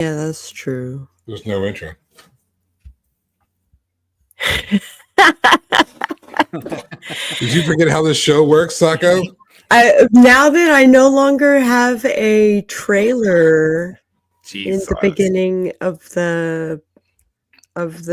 Yeah, that's true. There's no intro. Did you forget how this show works, Sako? Now that I no longer have a trailer in the beginning of the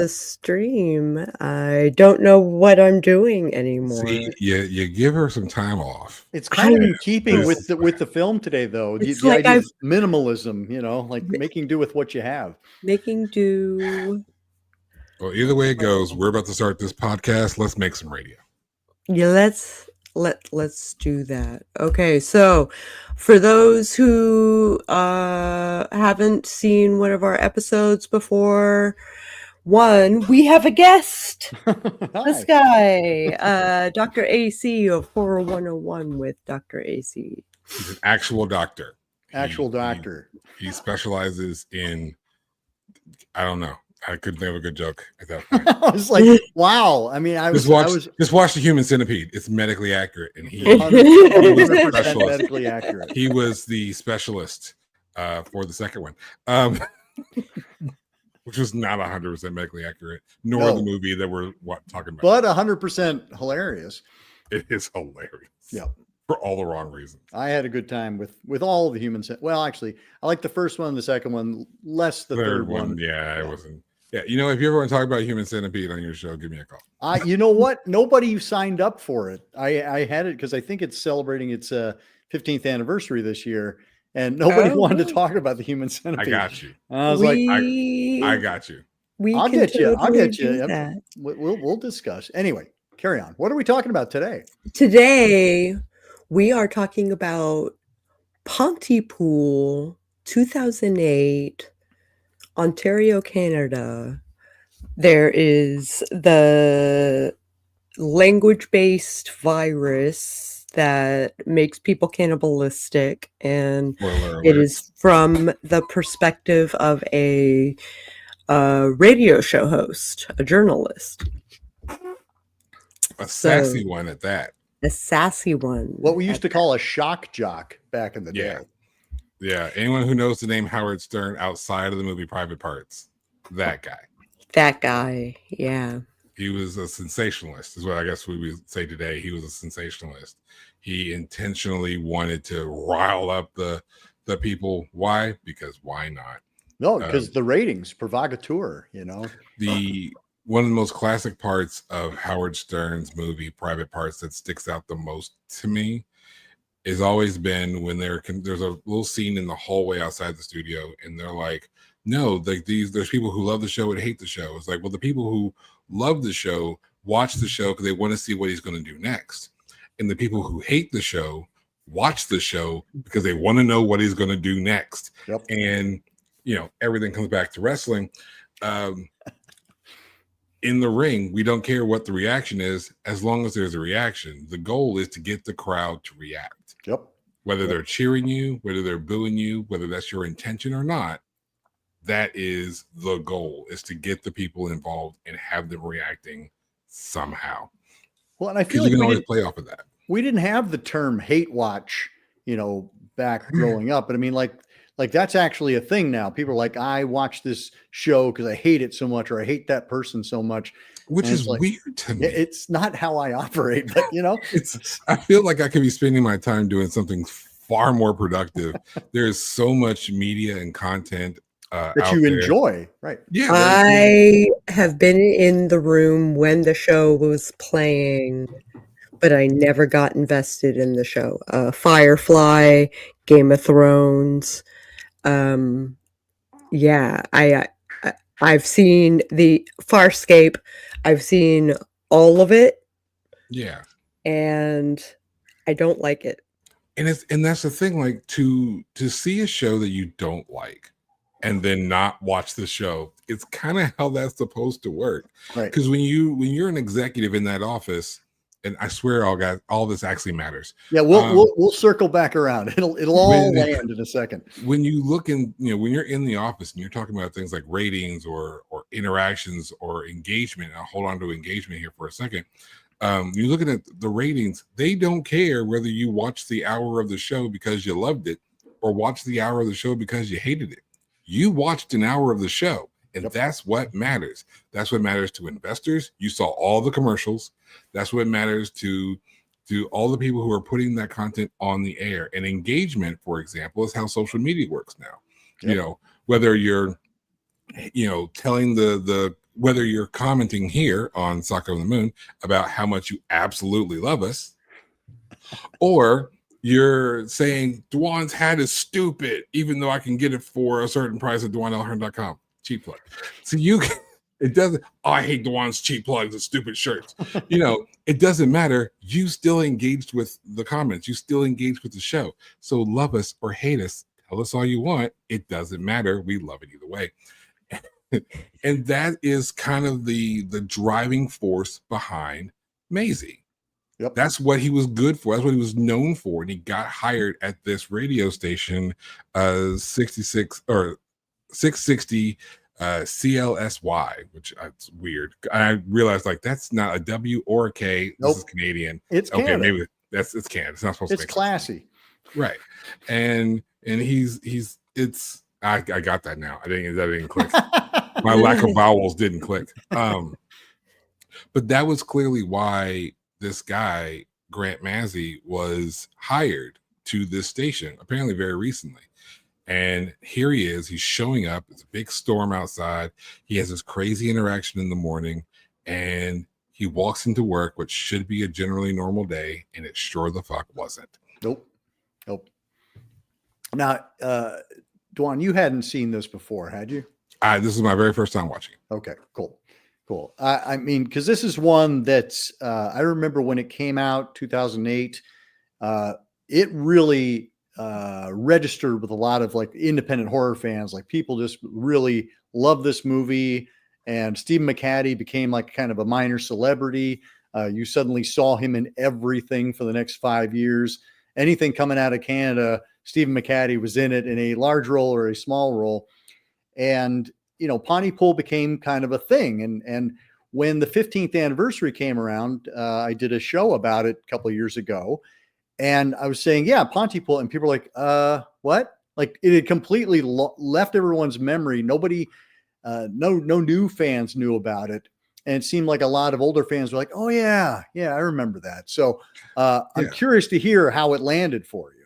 stream, I don't know what I'm doing anymore. See, you give her some time off. It's kind of in keeping with the film today, though. It's The like idea of minimalism, like making do with what you have. Making do. Well, either way it goes, we're about to start this podcast. Let's make some radio. Yeah, let's do that. Okay, so for those who haven't seen one of our episodes before, we have a guest. This guy, Dr. AC of Horror 101 with Dr. AC. He's an actual doctor. He specializes in, I don't know. I couldn't think of a good joke at that point. I was like, wow. I mean, just watch the Human Centipede. It's medically accurate, and he was medically accurate. He was the specialist for the second one, which was not 100% medically accurate, nor the movie that we're talking about. But 100% hilarious. It is hilarious. Yeah. For all the wrong reasons. I had a good time with all the humans. Well, actually, I like the first one, the second one, less the third one. Yeah, it wasn't. Yeah, if you ever want to talk about Human Centipede on your show, give me a call. You know what? Nobody signed up for it. I had it because I think it's celebrating its 15th anniversary this year, and nobody wanted to talk about the Human Centipede. I got you. I was I got you. I'll get you. We'll discuss. Anyway, carry on. What are we talking about today? Today, we are talking about Pontypool 2008. Ontario, Canada. There is the language-based virus that makes people cannibalistic, and it is from the perspective of a radio show host, a journalist. Sassy one at that. A sassy one. What we used to call a shock jock back in the day. Yeah, anyone who knows the name Howard Stern outside of the movie Private Parts, that guy. That guy, yeah. He was a sensationalist, is what I guess we would say today. He was a sensationalist. He intentionally wanted to rile up the people. Why? Because why not? No, because the ratings, provocateur, One of the most classic parts of Howard Stern's movie Private Parts that sticks out the most to me has always been when there's a little scene in the hallway outside the studio, and they're like, no, there's people who love the show and hate the show. It's like, well, the people who love the show watch the show because they want to see what he's going to do next. And the people who hate the show watch the show because they want to know what he's going to do next. Yep. And, everything comes back to wrestling. In the ring, we don't care what the reaction is as long as there's a reaction. The goal is to get the crowd to react. Yep. Whether they're cheering you, whether they're booing you, whether that's your intention or not, that is the goal, is to get the people involved and have them reacting somehow. Well, and I feel like you can always play off of that. We didn't have the term hate watch, back growing up. But I mean, like that's actually a thing now. People are like, I watch this show because I hate it so much, or I hate that person so much. Which is weird to me. It's not how I operate, but I feel like I could be spending my time doing something far more productive. There's so much media and content that you enjoy, right? Yeah. I have been in the room when the show was playing, but I never got invested in the show. Firefly, Game of Thrones. I've seen the Farscape. I've seen all of it. Yeah. And I don't like it. And that's the thing, like to see a show that you don't like and then not watch the show, it's kind of how that's supposed to work. Right. Because when you're an executive in that office, and I swear all this actually matters. Yeah, we'll circle back around. It'll all land in a second. When you look in, when you're in the office and you're talking about things like ratings or interactions or engagement, I'll hold on to engagement here for a second. You're looking at the ratings, they don't care whether you watch the hour of the show because you loved it or watch the hour of the show because you hated it. You watched an hour of the show, and that's what matters. That's what matters to investors. You saw all the commercials. That's what matters to all the people who are putting that content on the air. And engagement, for example, is how social media works now. You know, whether you're, you know, telling the whether you're commenting here on Sako and the Moon about how much you absolutely love us, or you're saying Dwan's hat is stupid, even though I can get it for a certain price at DwanLHearn.com. Cheap plug. So you can, it doesn't, oh, I hate Dwan's cheap plugs and stupid shirts. You know, it doesn't matter. You still engaged with the comments. You still engaged with the show. So love us or hate us. Tell us all you want. It doesn't matter. We love it either way. And that is kind of the driving force behind Maisie. Yep. That's what he was good for. That's what he was known for. And he got hired at this radio station, 66 or 660 CLSY, which it's weird. I realized like that's not a W or a K. This is Canadian. It's okay. Canada. Maybe it's Canada. It's not supposed to be. It's classy, right? And he's it's. I got that now. That didn't click. My lack of vowels didn't click. But that was clearly why this guy, Grant Mazzy, was hired to this station, apparently very recently. And here he is. He's showing up. It's a big storm outside. He has this crazy interaction in the morning, and he walks into work, which should be a generally normal day, and it sure the fuck wasn't. Nope. Now, Dwan, you hadn't seen this before, had you? This is my very first time watching it. Okay, cool. I mean, because this is one that's I remember when it came out, 2008. It really registered with a lot of like independent horror fans. Like people just really love this movie, and Stephen McHattie became like kind of a minor celebrity. You suddenly saw him in everything for the next 5 years. Anything coming out of Canada, Stephen McHattie was in it in a large role or a small role. And, you know, Pontypool became kind of a thing. And when the 15th anniversary came around, I did a show about it a couple of years ago. And I was saying, yeah, Pontypool. And people were like, what? Like it had completely left everyone's memory. Nobody, no new fans knew about it. And it seemed like a lot of older fans were like, oh, yeah, I remember that. So I'm curious to hear how it landed for you.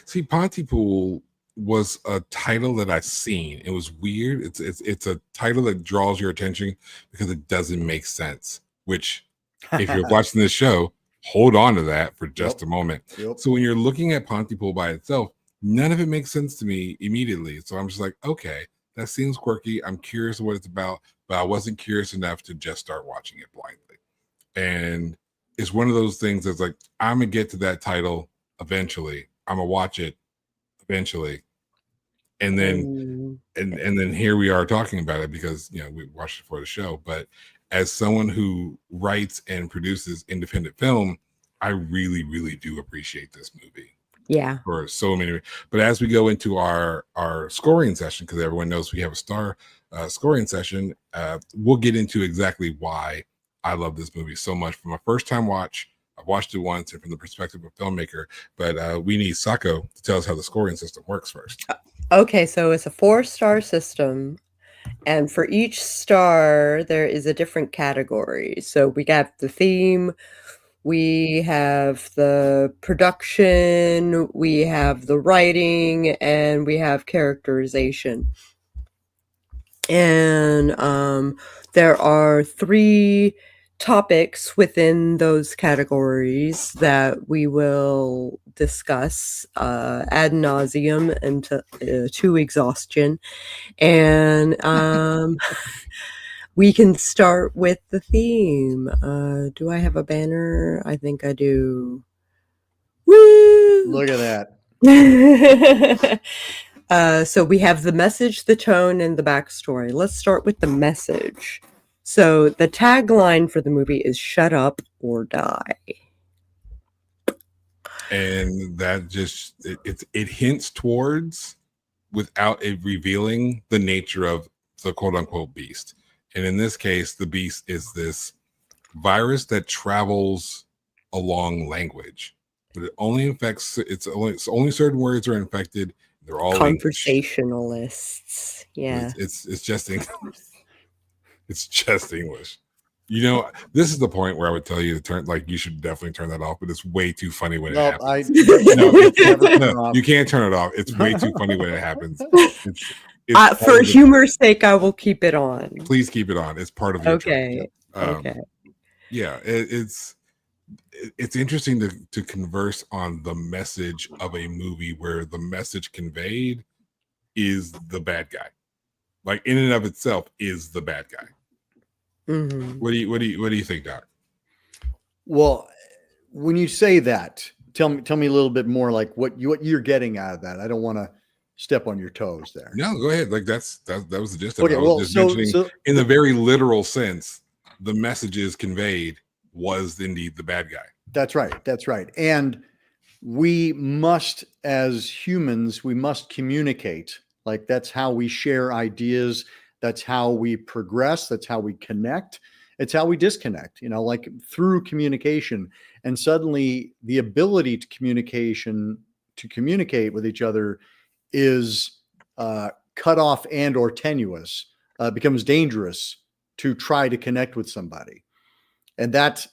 See, Pontypool was a title that I've seen. It was weird. It's a title that draws your attention because it doesn't make sense, which if you're watching this show, hold on to that for just a moment. So when you're looking at Pontypool by itself, none of it makes sense to me immediately. So I'm just like, okay, that seems quirky. I'm curious what it's about, but I wasn't curious enough to just start watching it blindly. And it's one of those things that's like, I'm going to get to that title eventually. I'm going to watch it eventually. And then, and then here we are talking about it because, you know, we watched it for the show, but as someone who writes and produces independent film, I really, really do appreciate this movie. Yeah. For so many. But as we go into our scoring session, because everyone knows we have a star scoring session, we'll get into exactly why I love this movie so much. From a first time watch, I've watched it once, and from the perspective of a filmmaker, but we need Sako to tell us how the scoring system works first. Okay, so it's a 4-star system. And for each star, there is a different category. So we got the theme, we have the production, we have the writing, and we have characterization. And there are 3 topics within those categories that we will discuss ad nauseum and to exhaustion. And we can start with the theme. Do I have a banner? I think I do. Woo! Look at that. So we have the message, the tone, and the backstory. Let's start with the message. So the tagline for the movie is "Shut up or die." And that just it hints towards, without it revealing, the nature of the quote unquote beast. And in this case, the beast is this virus that travels along language, but it only infects. It's only certain words are infected. They're all English. Conversationalists. Yeah. It's just English. It's just English. You know, this is the point where I would tell you to turn, like, you should definitely turn that off, but it's way too funny when it happens. You can't turn it off. It's way too funny when it happens. For humor's sake, I will keep it on. Please keep it on. It's part of your okay. Yeah, it's interesting to converse on the message of a movie where the message conveyed is the bad guy. Like, in and of itself is the bad guy. Mm-hmm. What do you think, Doc? Well, when you say that, tell me a little bit more, like what you're getting out of that. I don't want to step on your toes there. No, go ahead. Like that was the gist of it. I was just mentioning in the very literal sense, the messages conveyed was indeed the bad guy. That's right. And we must, as humans, we must communicate. Like, that's how we share ideas. That's how we progress. That's how we connect. It's how we disconnect, like through communication. And suddenly the ability to communicate with each other is cut off and or tenuous, becomes dangerous to try to connect with somebody. And that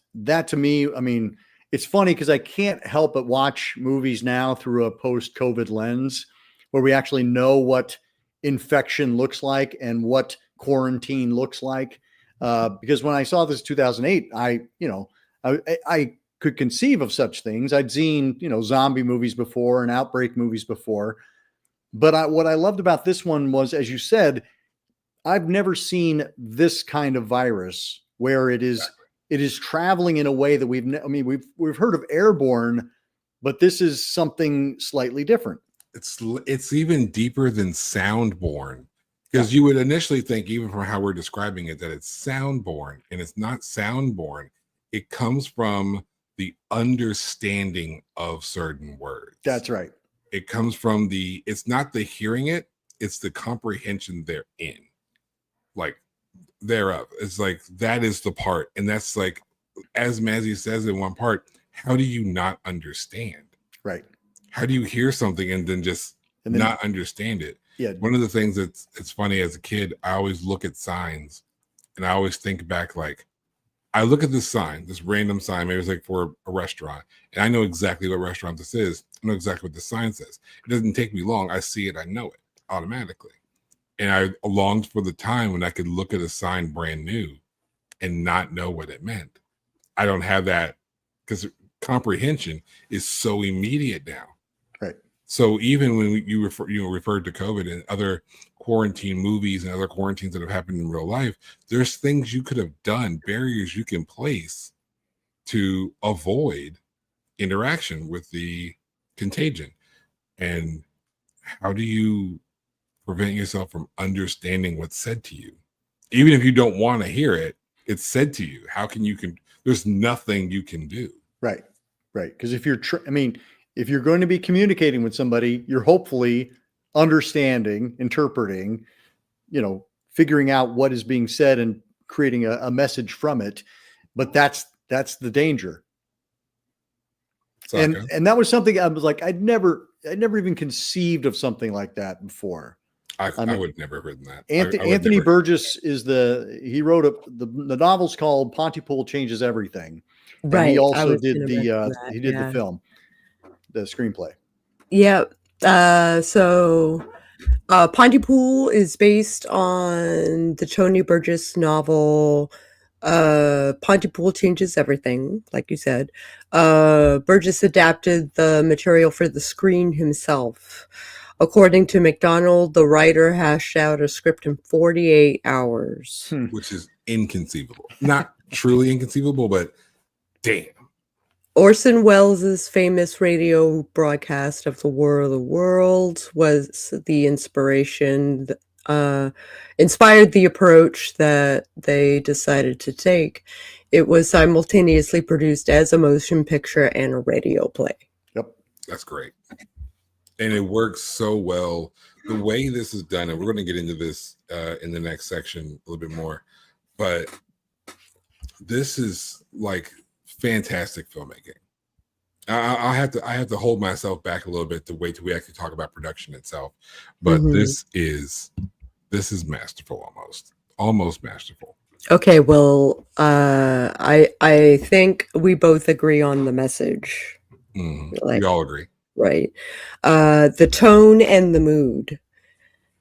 to me, I mean, it's funny because I can't help but watch movies now through a post-COVID lens where we actually know what infection looks like and what quarantine looks like. Because when I saw this 2008, I could conceive of such things. I'd seen, zombie movies before and outbreak movies before. But what I loved about this one was, as you said, I've never seen this kind of virus where it is traveling in a way that we've heard of airborne, but this is something slightly different. It's even deeper than soundborne, because you would initially think, even from how we're describing it, that it's soundborne, and it's not soundborne. It comes from the understanding of certain words. That's right. It comes from it's not the hearing it, it's the comprehension therein, like thereof. It's like, that is the part. And that's like, as Mazzy says in one part, how do you not understand? Right. How do you hear something and then not understand it? Yeah. One of the things it's funny, as a kid, I always look at signs and I always think back, like, I look at this sign, this random sign, maybe it's like for a restaurant, and I know exactly what restaurant this is. I know exactly what the sign says. It doesn't take me long. I see it, I know it automatically. And I longed for the time when I could look at a sign brand new and not know what it meant. I don't have that, because comprehension is so immediate now. Right. So even when you referred to COVID and other quarantine movies and other quarantines that have happened in real life, there's things you could have done, barriers you can place to avoid interaction with the contagion. And how do you prevent yourself from understanding what's said to you? Even if you don't want to hear it, it's said to you. How can there's nothing you can do. Right. Because if you're if you're going to be communicating with somebody, you're hopefully understanding, interpreting, figuring out what is being said and creating a message from it. But that's the danger. Sako. And that was something I was like, I'd never even conceived of something like that before. I would never have written that. Anthony Burgess he wrote the novel's called Pontypool Changes Everything. Right. And he also did the film, the screenplay. Yeah. So Pontypool is based on the Tony Burgess novel Pontypool Changes Everything, like you said. Burgess adapted the material for the screen himself. According to McDonald, the writer hashed out a script in 48 hours. Which is inconceivable. Not truly inconceivable, but damn. Orson Welles' famous radio broadcast of The War of the Worlds was the inspired the approach that they decided to take. It was simultaneously produced as a motion picture and a radio play. Yep. That's great. And it works so well. The way this is done, and we're going to get into this in the next section a little bit more, but this is like fantastic filmmaking. I have to hold myself back a little bit to wait till we actually talk about production itself. But Mhm. this is masterful, almost masterful. Okay, well, I think we both agree on the message. Like, We all agree. right. The tone and the mood.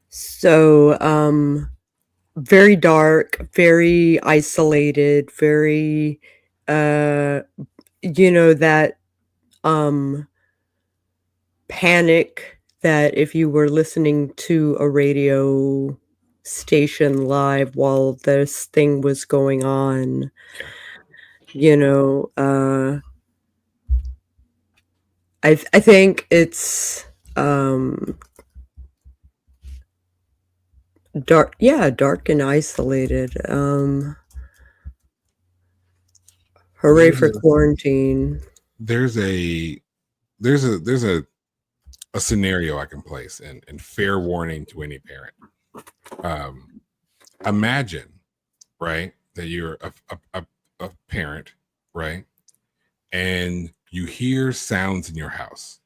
So, very dark, very isolated, very, that panic that if you were listening to a radio station live while this thing was going on, I think it's dark and isolated. Hooray for quarantine. There's a scenario I can place, and fair warning to any parent. Imagine, right, that you're a parent, right, and you hear sounds in your house.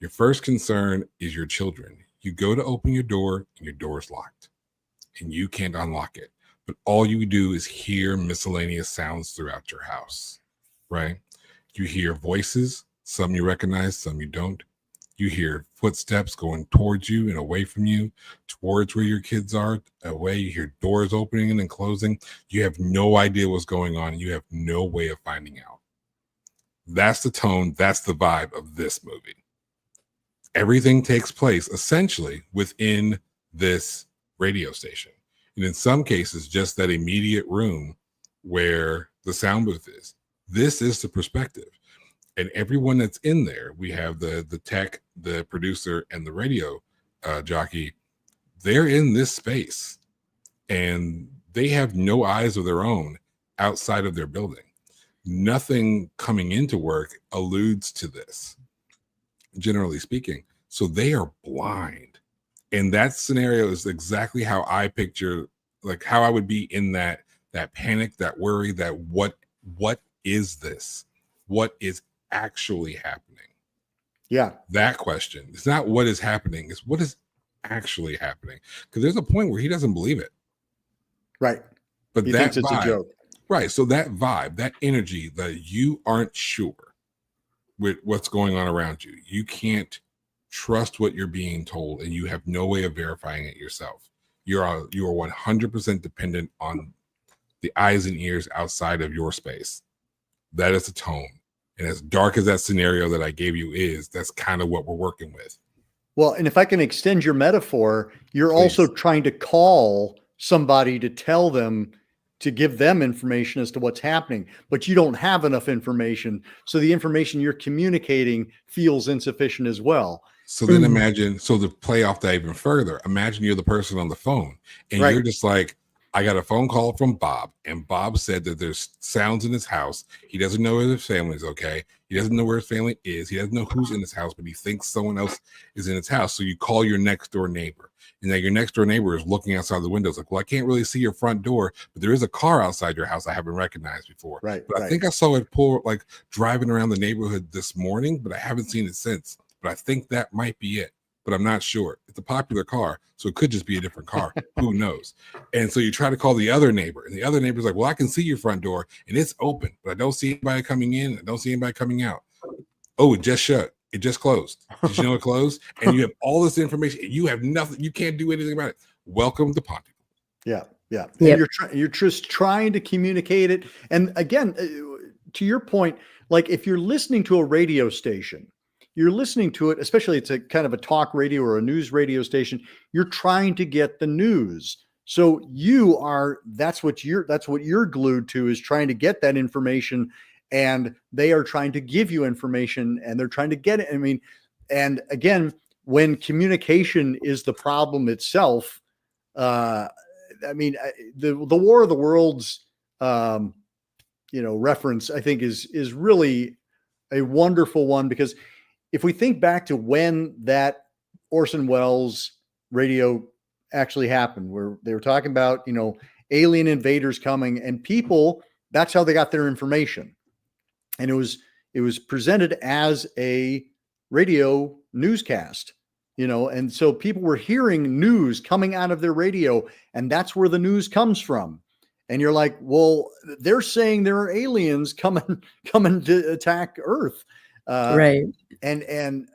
Your first concern is your children. You go to open your door and your door is locked and you can't unlock it. But all you do is hear miscellaneous sounds throughout your house, right? You hear voices, some you recognize, some you don't. You hear footsteps going towards you and away from you, towards where your kids are, away. You hear doors opening and closing. You have no idea what's going on. You have no way of finding out. That's the tone, that's the vibe of this movie. Everything takes place essentially within this radio station. And in some cases, just that immediate room where the sound booth is. This is the perspective. And everyone that's in there, we have the tech, the producer, and the radio jockey. They're in this space. And they have no eyes of their own outside of their building. Nothing coming into work alludes to this, generally speaking. So they are blind. And that scenario is exactly how I picture, like how I would be in that panic, that worry, that what is this? What is actually happening? Yeah. That question. It's not what is happening, it's what is actually happening. Because there's a point where he doesn't believe it. Right. But he that thinks it's vibe, a joke. Right. So that vibe, that energy that you aren't sure with what's going on around you. You can't trust what you're being told, and you have no way of verifying it yourself. You are 100% dependent on the eyes and ears outside of your space. That is the tone. And as dark as that scenario that I gave you is, that's kind of what we're working with. Well, and if I can extend your metaphor, you're Please. also trying to call somebody to tell them, to give them information as to what's happening, but you don't have enough information. So the information you're communicating feels insufficient as well. So then imagine, so to play off that even further, imagine you're the person on the phone and you're just like, I got a phone call from Bob, and Bob said that there's sounds in his house. He doesn't know if his family is okay. He doesn't know where his family is. He doesn't know who's in his house, but he thinks someone else is in his house. So you call your next door neighbor, and then your next door neighbor is looking outside the windows like, well, I can't really see your front door, but there is a car outside your house I haven't recognized before. Right. But I think I saw it like driving around the neighborhood this morning, but I haven't seen it since. But I think that might be it. But I'm not sure. It's a popular car, so it could just be a different car. Who knows? And so you try to call the other neighbor, and the other neighbor's like, well, I can see your front door, and it's open, but I don't see anybody coming in. I don't see anybody coming out. Oh, it just shut. It just closed. Did you know it closed? And you have all this information, and you have nothing. You can't do anything about it. Welcome to Pontypool. Yeah, yeah. Yep. And you're just trying to communicate it. And again, to your point, like if you're listening to a radio station, you're listening to it, especially it's a kind of a talk radio or a news radio station, you're trying to get the news. So that's what you're glued to, is trying to get that information, and they are trying to give you information and they're trying to get it. I mean, and again, when communication is the problem itself, I mean, the War of the Worlds, reference, I think is really a wonderful one, because if we think back to when that Orson Welles radio actually happened, where they were talking about, alien invaders coming, and people, that's how they got their information. And it was, it was presented as a radio newscast, and so people were hearing news coming out of their radio, and that's where the news comes from. And you're like, well, they're saying there are aliens coming to attack Earth. Right. And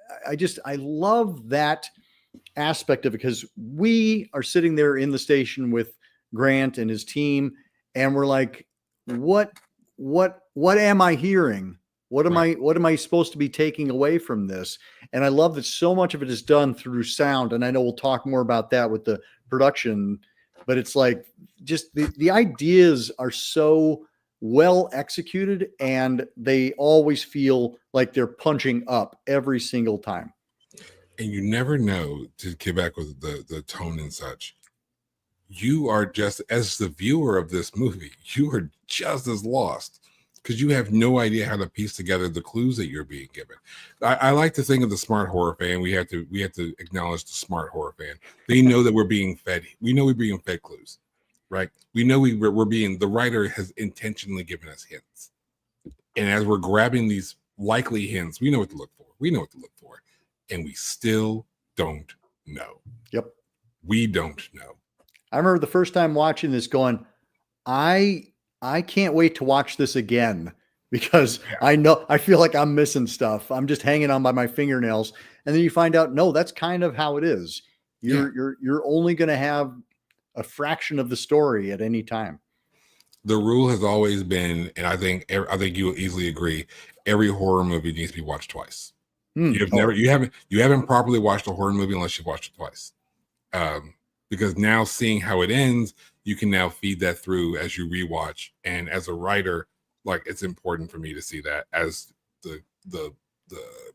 I love that aspect of it, because we are sitting there in the station with Grant and his team, and we're like, what am I hearing? What am I supposed to be taking away from this? And I love that so much of it is done through sound. And I know we'll talk more about that with the production, but it's like just the ideas are so well executed, and they always feel like they're punching up every single time. And you never know, to get back with the tone and such, you are just, as the viewer of this movie, you are just as lost, because you have no idea how to piece together the clues that you're being given. I like to think of the smart horror fan. We have to acknowledge the smart horror fan. They know that we're being fed. We know we're being fed clues, right? We know we're being, the writer has intentionally given us hints. And as we're grabbing these likely hints, we know what to look for. And we still don't know. Yep. We don't know. I remember the first time watching this going, I can't wait to watch this again, because I feel like I'm missing stuff. I'm just hanging on by my fingernails. And then you find out, no, that's kind of how it is. You're only going to have a fraction of the story at any time. The rule has always been, and I think you will easily agree, every horror movie needs to be watched twice. You haven't properly watched a horror movie unless you've watched it twice. Because now, seeing how it ends, you can now feed that through as you rewatch. And as a writer, like, it's important for me to see that as the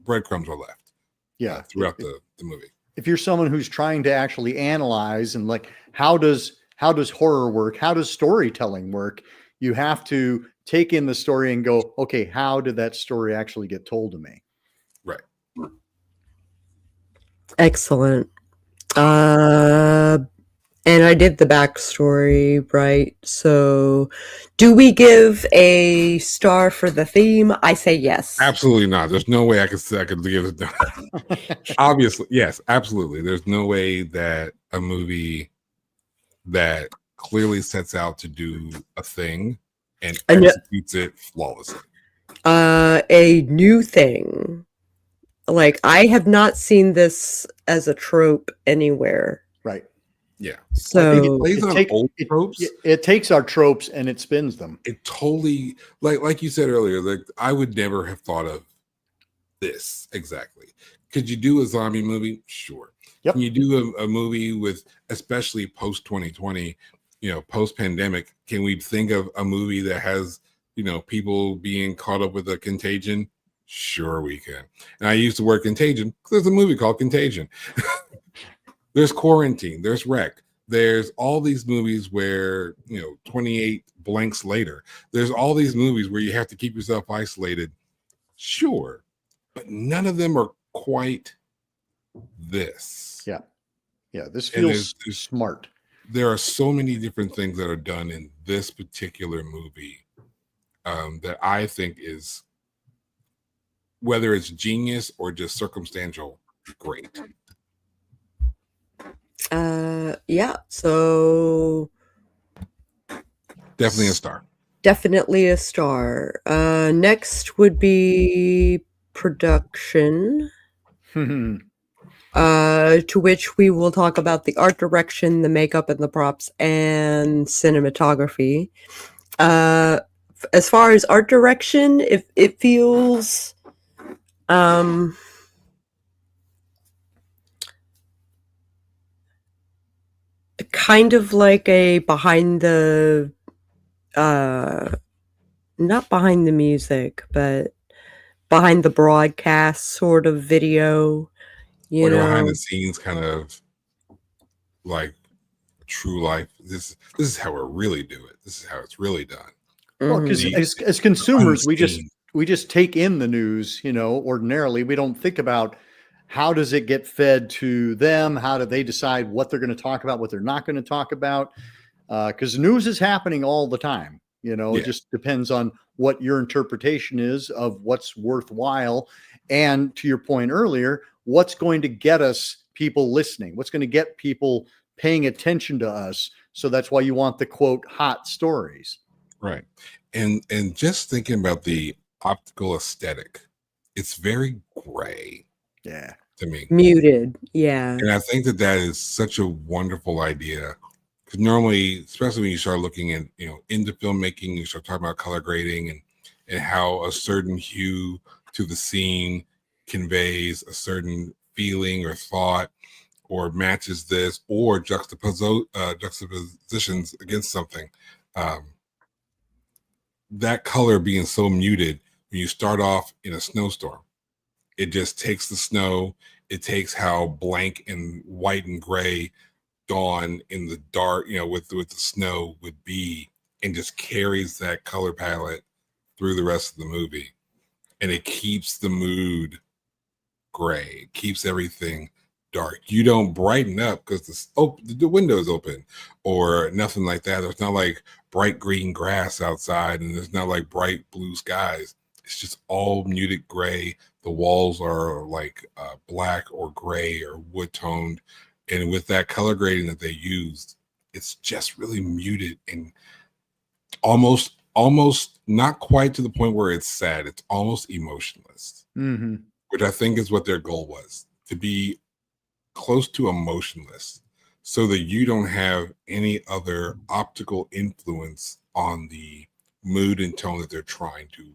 breadcrumbs are left. Yeah. Throughout the movie. If you're someone who's trying to actually analyze and like, how does horror work? How does storytelling work? You have to take in the story and go, okay, how did that story actually get told to me? Right. Excellent. And I did the backstory, right? So do we give a star for the theme? I say yes. Absolutely not. There's no way I could give it. Obviously, yes, absolutely. There's no way that a movie that clearly sets out to do a thing and executes it flawlessly. A new thing. Like, I have not seen this as a trope anywhere. Right. Yeah. So it takes our tropes and it spins them. It totally, like you said earlier, like, I would never have thought of this exactly. Could you do a zombie movie? Sure. Yep. Can you do a movie with, especially post 2020, post pandemic? Can we think of a movie that has, people being caught up with a contagion? Sure, we can. And I use the word contagion because there's a movie called Contagion. There's Quarantine, there's Wreck, there's all these movies where, 28 blanks later, there's all these movies where you have to keep yourself isolated. Sure, but none of them are quite this. Yeah. Yeah, this feels smart. There are so many different things that are done in this particular movie that I think is, whether it's genius or just circumstantial, great. Yeah, so definitely a star. Definitely a star. Next would be production. To which we will talk about the art direction, the makeup and the props, and cinematography. As far as art direction, it feels kind of like a behind the not behind the music, but behind the broadcast sort of video, or behind the scenes kind of like true life. This is how we really do it. This is how it's really done. Well, because as consumers, we just take in the news, ordinarily. We don't think about how does it get fed to them? How do they decide what they're going to talk about, what they're not going to talk about? Because news is happening all the time. It just depends on what your interpretation is of what's worthwhile. And to your point earlier, what's going to get us people listening? What's going to get people paying attention to us? So that's why you want the quote hot stories. Right. And just thinking about the optical aesthetic, it's very gray. Yeah. To me. Muted. Yeah. And I think that is such a wonderful idea. Because normally, especially when you start looking at, into filmmaking, you start talking about color grading and how a certain hue to the scene conveys a certain feeling or thought, or matches this, or juxtapositions against something. That color being so muted when you start off in a snowstorm, it just takes the snow. It takes how blank and white and gray dawn in the dark, with the snow would be, and just carries that color palette through the rest of the movie. And it keeps the mood gray, it keeps everything dark. You don't brighten up because the window is open or nothing like that. There's not like bright green grass outside, and there's not like bright blue skies. It's just all muted gray. The walls are like black or gray or wood toned. And with that color grading that they used, it's just really muted and almost not quite to the point where it's sad. It's almost emotionless, which I think is what their goal was, to be close to emotionless so that you don't have any other optical influence on the mood and tone that they're trying to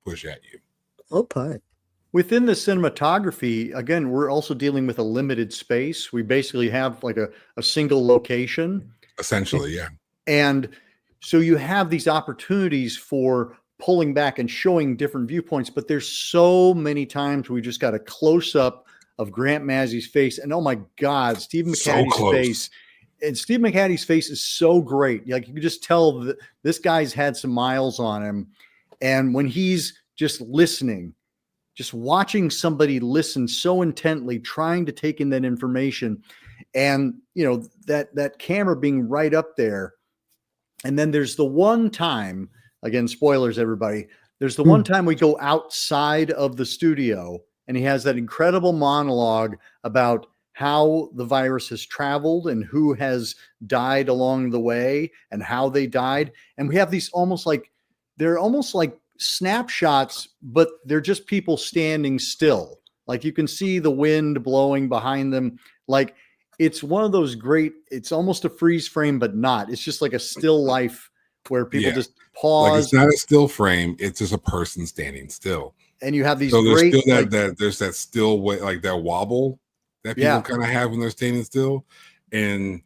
push at you. Oh, put. Within the cinematography, again, we're also dealing with a limited space. We basically have like a single location. Essentially, yeah. And so you have these opportunities for pulling back and showing different viewpoints, but there's so many times we just got a close up of Grant Massey's face. And oh my God, Steve McHatty's face. And Steve McHatty's face is so great. Like you can just tell that this guy's had some miles on him. And when he's just listening, just watching somebody listen so intently, trying to take in that information, and that camera being right up there. And then there's the one time, again, spoilers, everybody, there's the one time we go outside of the studio and he has that incredible monologue about how the virus has traveled and who has died along the way and how they died. And we have these they're almost like snapshots, but they're just people standing still. Like you can see the wind blowing behind them. Like it's one of those it's almost a freeze frame, but not. It's just like a still life where people just pause. Like it's not a still frame. It's just a person standing still. And you have these there's great, still there's that still way, like that wobble that people kind of have when they're standing still. And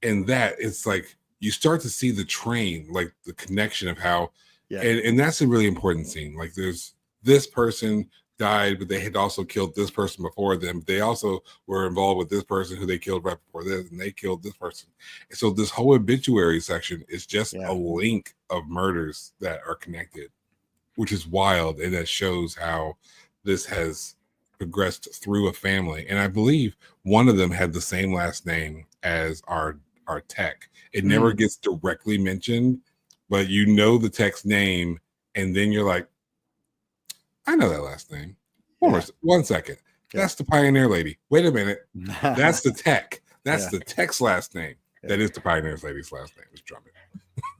that it's like, you start to see the train, like the connection of how, and that's a really important scene. Like there's this person died, but they had also killed this person before them. They also were involved with this person who they killed right before this, and they killed this person. And so this whole obituary section is just a link of murders that are connected, which is wild. And that shows how this has progressed through a family. And I believe one of them had the same last name as our tech. It never gets directly mentioned, but the tech's name, and then you're like, I know that last name. One second. That's the Pioneer lady. Wait a minute. That's the tech. That's the tech's last name. That is the Pioneer lady's last name, is Drummond.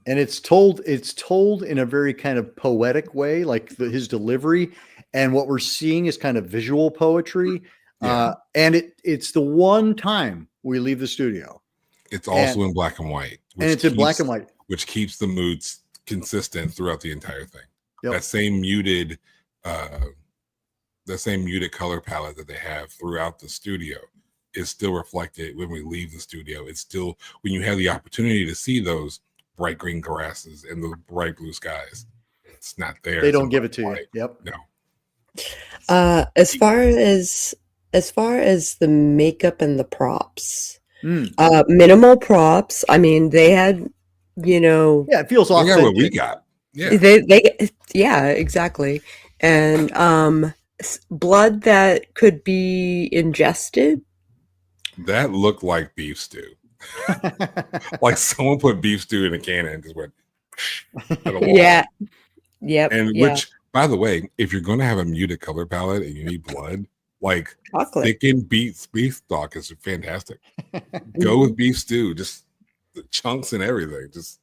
And it's told in a very kind of poetic way, like his delivery. And what we're seeing is kind of visual poetry. And it's the one time we leave the studio. It's also in black and white. And it's in black and white. Which keeps the moods consistent throughout the entire thing. Yep. That same muted color palette that they have throughout the studio is still reflected when we leave the studio. It's still, when you have the opportunity to see those bright green grasses and the bright blue skies, it's not there. They don't give it to you. Yep. No. As far as the makeup and the props, minimal props. I mean, they had, it feels authentic. Yeah, what we got. Yeah. They exactly. And blood that could be ingested. That looked like beef stew. Like someone put beef stew in a can and just went, at a wall. Yeah. Yep. And Yeah. which, by the way, if you're going to have a muted color palette and you need blood, like Chocolate. thickened beef stock is fantastic. Go with beef stew, just the chunks and everything. Just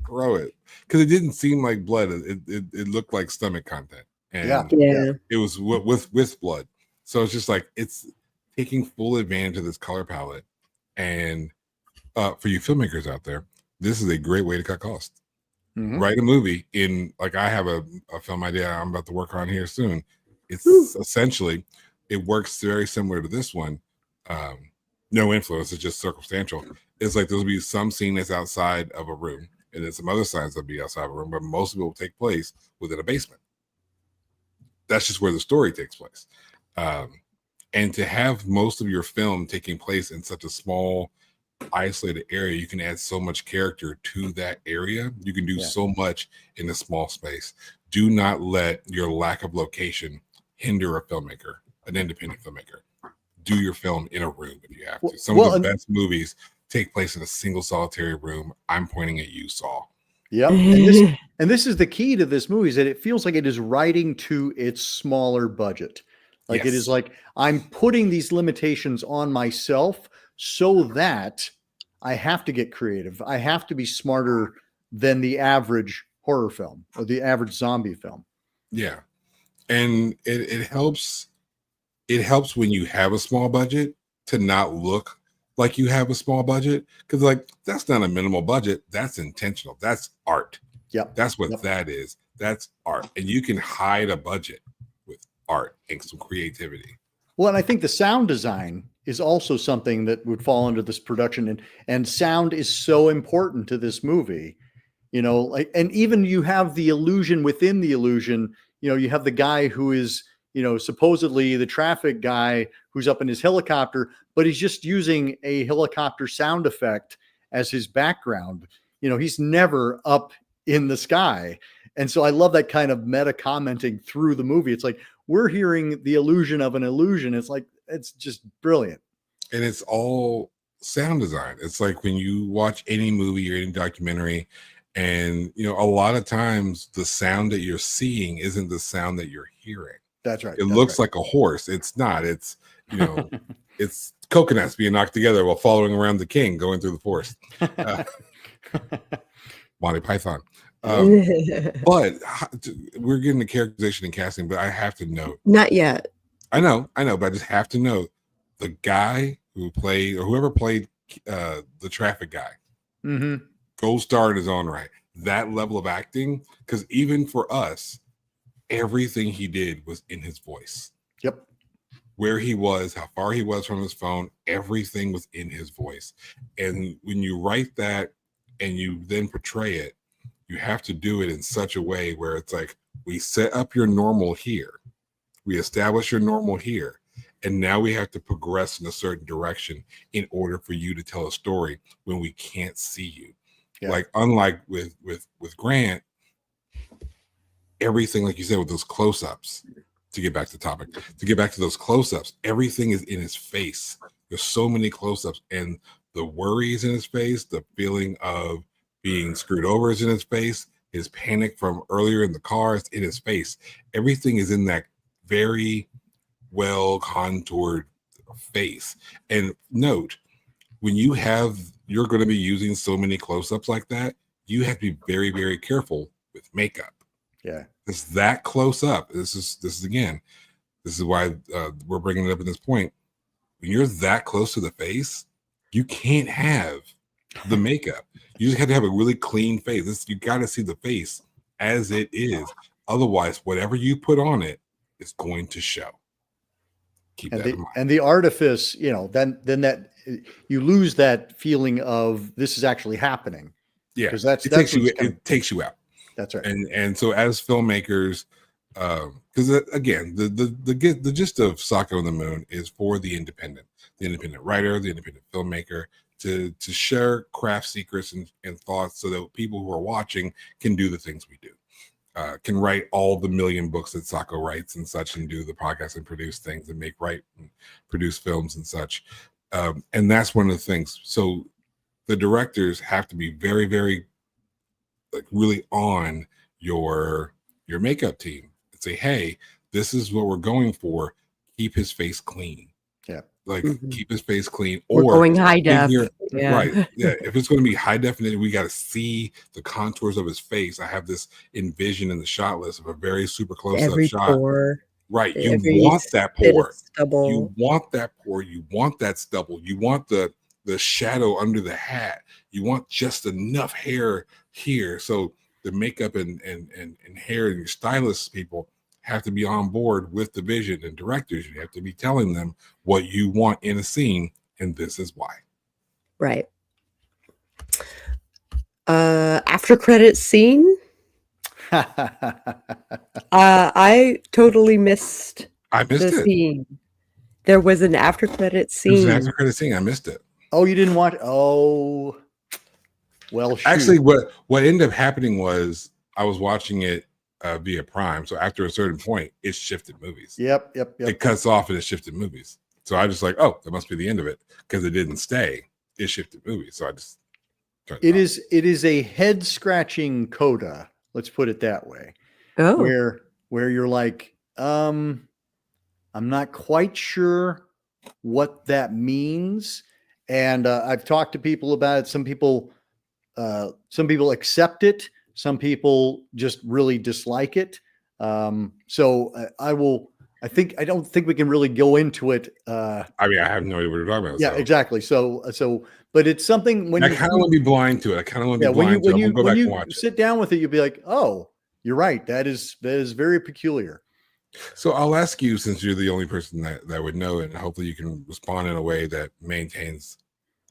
throw it, because it didn't seem like blood. It looked like stomach content, and Yeah. it was with blood. So it's just like it's taking full advantage of this color palette. And for you filmmakers out there, this is a great way to cut costs. Write a movie in, like, I have a film idea I'm about to work on here soon. It's essentially, it works very similar to this one. No influence, it's just circumstantial. It's like there'll be some scene that's outside of a room, and then some other signs that'll be outside of a room, but most of it will take place within a basement. That's just where the story takes place. And to have most of your film taking place in such a small, isolated area, you can add so much character to that area. You can do so much in a small space. Do not let your lack of location hinder a filmmaker, an independent filmmaker. Do your film in a room if you have to. Some of the best movies take place in a single solitary room. I'm pointing at you, Saul. Yep. And this is the key to this movie, is that it feels like it is writing to its smaller budget. Like it is like, I'm putting these limitations on myself so that I have to get creative. I have to be smarter than the average horror film or the average zombie film. Yeah. And it helps. It helps when you have a small budget to not look like you have a small budget, because like, that's not a minimal budget. That's intentional. That's art. Yep. That's what that is. That's art. And you can hide a budget with art and some creativity. Well, and I think the sound design is also something that would fall under this production, and sound is so important to this movie, you know, like, and even you have the illusion within the illusion, you know, you have the guy who is, you know, supposedly the traffic guy who's up in his helicopter, but he's just using a helicopter sound effect as his background. You know, he's never up in the sky. And so I love that kind of meta commenting through the movie. It's like, we're hearing the illusion of an illusion. It's like, it's just brilliant. And it's all sound design. It's like when you watch any movie or any documentary, and, you know, a lot of times the sound that you're seeing isn't the sound that you're hearing. That's right. It looks like a horse. It's not. It's, you know, it's coconuts being knocked together while following around the king going through the forest. Monty Python. But we're getting the characterization and casting, but I have to note. Not yet. I know, but I just have to note the guy who played, or whoever played the traffic guy, gold star in his own right. That level of acting, because even for us, everything he did was in his voice. Yep. Where he was, how far he was from his phone, everything was in his voice. And when you write that and you then portray it, you have to do it in such a way where it's like, we set up your normal here, we establish your normal here, and now we have to progress in a certain direction in order for you to tell a story when we can't see you. Yeah. Like, unlike with Grant, everything, like you said, with those close-ups, to get back to the topic, to get back to those close-ups, everything is in his face. There's so many close-ups, and the worry is in his face, the feeling of being screwed over is in his face, his panic from earlier in the car is in his face. Everything is in that very well contoured face. And note, when you're going to be using so many close-ups like that, you have to be very, very careful with makeup. Yeah, it's that close up. This is why we're bringing it up at this point. When you're that close to the face, you can't have the makeup. You just have to have a really clean face. You got to see the face as it is. Otherwise, whatever you put on it is going to show. Keep that in mind. And the artifice, you know, then that you lose that feeling of this is actually happening. Yeah, because it takes you out. That's right. And so as filmmakers, because again, the gist of Sako and the Moon is for the independent writer, the independent filmmaker, to share craft secrets and thoughts so that people who are watching can do the things we do, can write all the million books that Sako writes and such, and do the podcast and produce things and produce films and such. And that's one of the things. So the directors have to be very, very like really on your makeup team and say, hey, this is what we're going for. Keep his face clean. Yeah. Like keep his face clean. We're Or going high def. right. Yeah. If it's going to be high definition, we got to see the contours of his face. I have this envision in the shot list of a very super close up shot. Pore, right. You want that pore. Stubble. You want that pore. You want that stubble. You want the shadow under the hat. You want just enough hair here. So the makeup and hair and your stylist people have to be on board with the vision, and directors, you have to be telling them what you want in a scene, and this is why. Right. After credit scene. I totally missed. the scene. There was an after credit scene. It was an after credit scene. I missed it. Oh, you didn't watch? Oh, well, shoot. Actually, what ended up happening was I was watching it via Prime. So after a certain point, it shifted movies. Yep. It cuts off and it shifted movies. So I just like, oh, that must be the end of it because it didn't stay. It shifted movies. So I just turned it off. It is a head scratching coda. Let's put it that way. Oh, where you're like, I'm not quite sure what that means. And I've talked to people about it. Some people accept it. Some people just really dislike it. So I don't think we can really go into it. I mean, I have no idea what you're talking about. Yeah, exactly. So, but it's something when I kind of want to be blind to it. I kind of want to be blind to it. We'll go back and watch it. Sit down with it, you'll be like, oh, you're right. That is very peculiar. So I'll ask you, since you're the only person that would know it, and hopefully you can respond in a way that maintains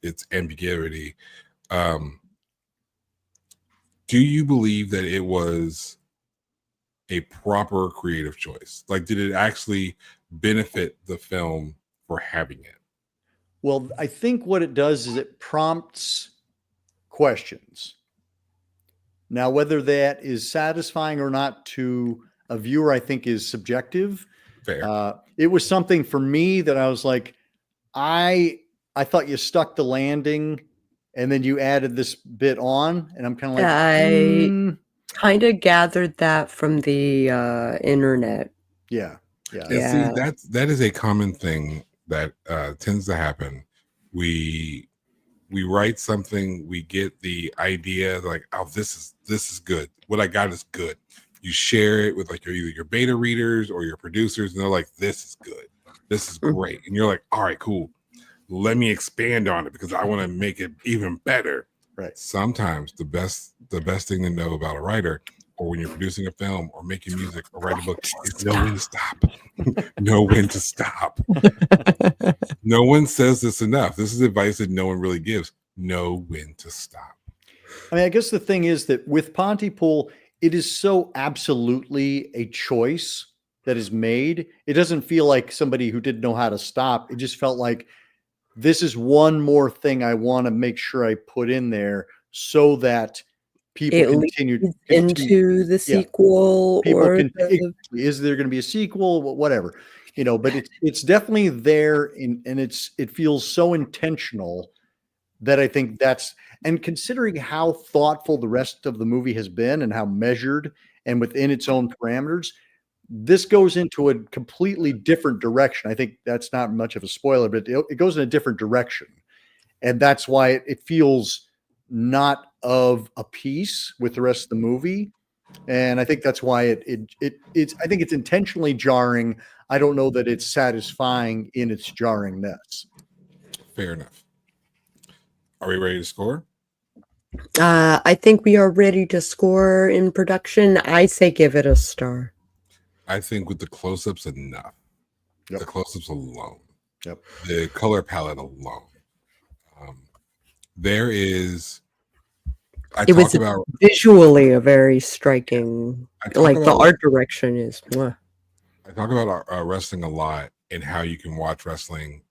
its ambiguity. Do you believe that it was a proper creative choice? Like, did it actually benefit the film for having it? Well, I think what it does is it prompts questions. Now, whether that is satisfying or not to a viewer, I think is subjective. Fair. It was something for me that I was like, I thought you stuck the landing and then you added this bit on, and I'm kind of like, I kind of gathered that from the internet. Yeah. See, that is a common thing that tends to happen. We write something, we get the idea like, oh, this is good. What I got is good. You share it with like either your beta readers or your producers, and they're like, this is good. This is great. And you're like, all right, cool. Let me expand on it because I want to make it even better. Right. Sometimes the best thing to know about a writer, or when you're producing a film or making music or writing a book, is know when to stop. Know when to stop. No one says this enough. This is advice that no one really gives. Know when to stop. I mean, I guess the thing is that with Pontypool, it is so absolutely a choice that is made. It doesn't feel like somebody who didn't know how to stop. It just felt like, this is one more thing I want to make sure I put in there so that people continue into the sequel. Is there going to be a sequel? Whatever, but it's definitely there, and it feels so intentional that I think and considering how thoughtful the rest of the movie has been and how measured and within its own parameters, this goes into a completely different direction. I think that's not much of a spoiler, but it goes in a different direction. And that's why it feels not of a piece with the rest of the movie. And I think that's why I think it's intentionally jarring. I don't know that it's satisfying in its jarringness. Fair enough. Are we ready to score? I think we are ready to score in production. I say give it a star. I think with the close-ups enough. Yep. The close-ups alone. Yep. The color palette alone. There is. It was visually a very striking. Like the art direction is. Mwah. I talk about wrestling a lot and how you can watch wrestling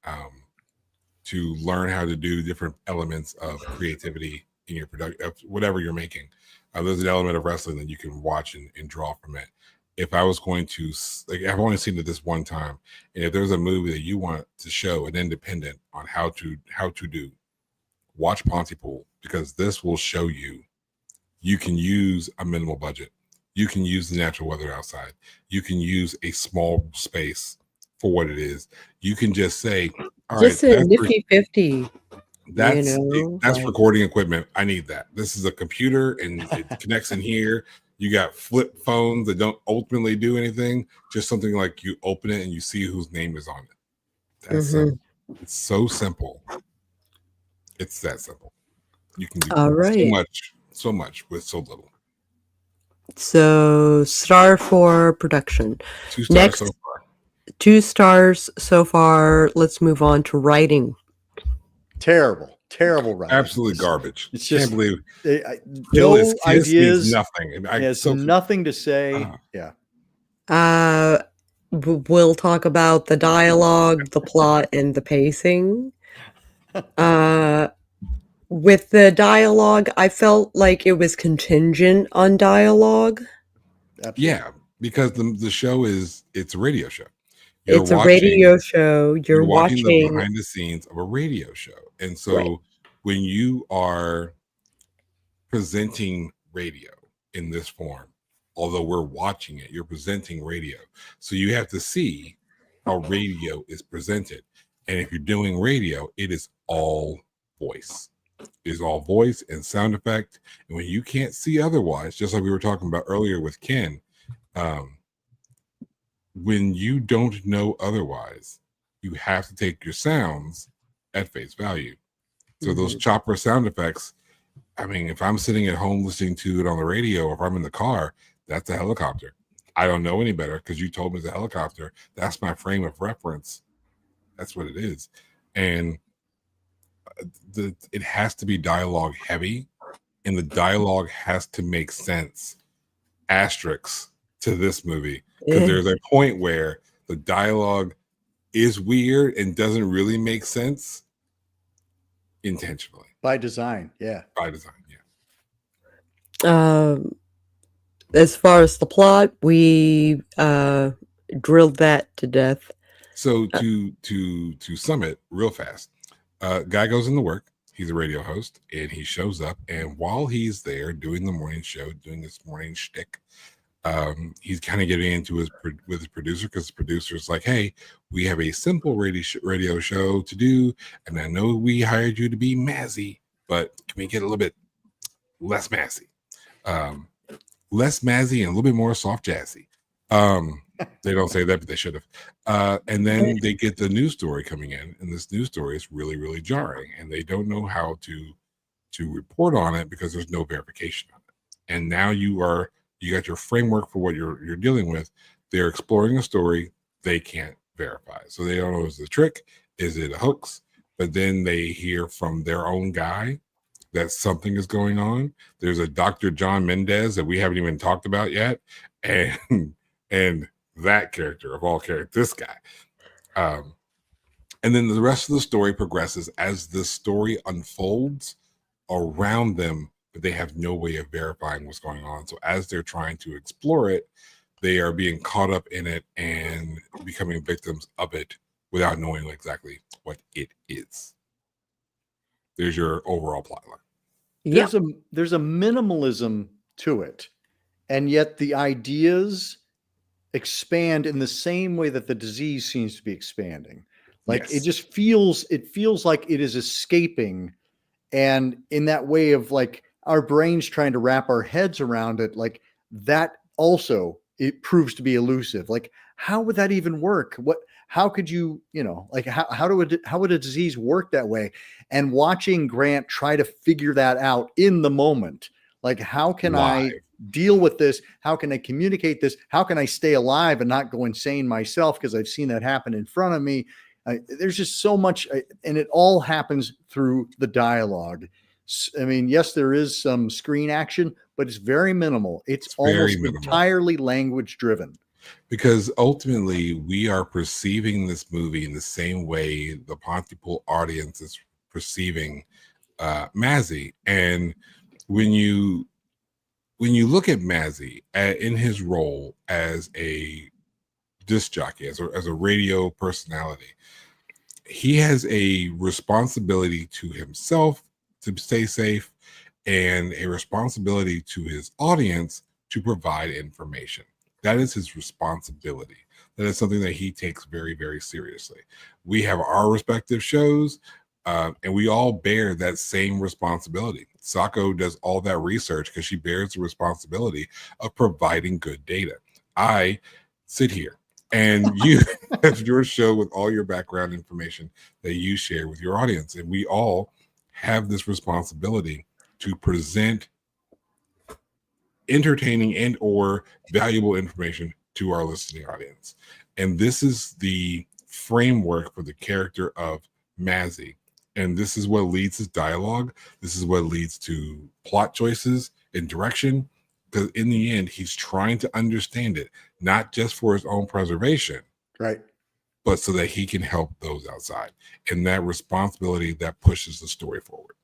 to learn how to do different elements of creativity in your production, of whatever you're making. There's an element of wrestling that you can watch and draw from it. If I was going to, like, I've only seen it this one time, and if there's a movie that you want to show an independent on how to do, watch Pontypool, because this will show you You can use a minimal budget. You can use the natural weather outside. You can use a small space for what it is. You can just say, all right, Just a nifty 50. that's like, recording equipment. I need that. This is a computer and it connects in here. You got flip phones that don't ultimately do anything. Just something like you open it and you see whose name is on it. That's simple. It's so simple. It's that simple. You can do so much with so little. So star for production. 2 stars so far. 2 stars so far. Let's move on to writing. Terrible writing. Absolutely garbage. It's just, can't believe no ideas. Nothing. It's nothing to say. We'll talk about the dialogue, the plot, and the pacing. With the dialogue, I felt like it was contingent on dialogue. Absolutely. Yeah, because the show it's a radio show. It's a radio show. You're watching the behind the scenes of a radio show. And so when you are presenting radio in this form, although we're watching it, you're presenting radio. So you have to see how radio is presented. And if you're doing radio, it is all voice. It is all voice and sound effect. And when you can't see otherwise, just like we were talking about earlier with Ken, when you don't know otherwise, you have to take your sounds at face value. So those chopper sound effects, I mean, if I'm sitting at home listening to it on the radio, or if I'm in the car, that's a helicopter. I don't know any better because you told me it's a helicopter. That's my frame of reference. That's what it is. And it has to be dialogue heavy, and the dialogue has to make sense. Asterisks to this movie, because there's a point where the dialogue is weird and doesn't really make sense intentionally. By design, yeah. As far as the plot, we drilled that to death. So to sum it real fast, guy goes into work. He's a radio host, and he shows up. And while he's there doing the morning show, doing this morning shtick, he's kind of getting into with his producer, because the producer's like, "Hey, we have a simple radio show to do, and I know we hired you to be mazzy, but can we get a little bit less mazzy, less mazzy, and a little bit more soft jazzy?" They don't say that, but they should have. And then they get the news story coming in, and this news story is really, really jarring, and they don't know how to report on it because there's no verification on it. And now you got your framework for what you're dealing with. They're exploring a story they can't verify, so they don't know, is it a trick, is it a hoax? But then they hear from their own guy that something is going on. There's a Dr. John Mendez that we haven't even talked about yet, and that character of all characters, this guy. And then the rest of the story progresses as the story unfolds around them, but they have no way of verifying what's going on. So as they're trying to explore it, they are being caught up in it and becoming victims of it without knowing exactly what it is. There's your overall plot line. Yeah. There's a minimalism to it, and yet the ideas expand in the same way that the disease seems to be expanding. Like Yes. it feels like it is escaping, and in that way of like our brains trying to wrap our heads around it, like that also, it proves to be elusive. Like, how would that even work? How could you, like how would a disease work that way? And watching Grant try to figure that out in the moment, like, how can I deal with this? How can I communicate this? How can I stay alive and not go insane myself? Because I've seen that happen in front of me. There's just so much, and it all happens through the dialogue. I mean, yes, there is some screen action, but it's very minimal. It's almost entirely language driven. Because ultimately, we are perceiving this movie in the same way the Pontypool audience is perceiving Mazzy. And when you look at Mazzy in his role as a disc jockey, as a radio personality, he has a responsibility to himself to stay safe and a responsibility to his audience to provide information. That is his responsibility. That is something that he takes very, very seriously. We have our respective shows, and we all bear that same responsibility. Sako does all that research because she bears the responsibility of providing good data. I sit here and you have your show with all your background information that you share with your audience. And we all have this responsibility to present entertaining and or valuable information to our listening audience. And this is the framework for the character of Mazzy. And this is what leads to dialogue. This is what leads to plot choices and direction. Because in the end, he's trying to understand it, not just for his own preservation, right, but so that he can help those outside. And that responsibility that pushes the story forward.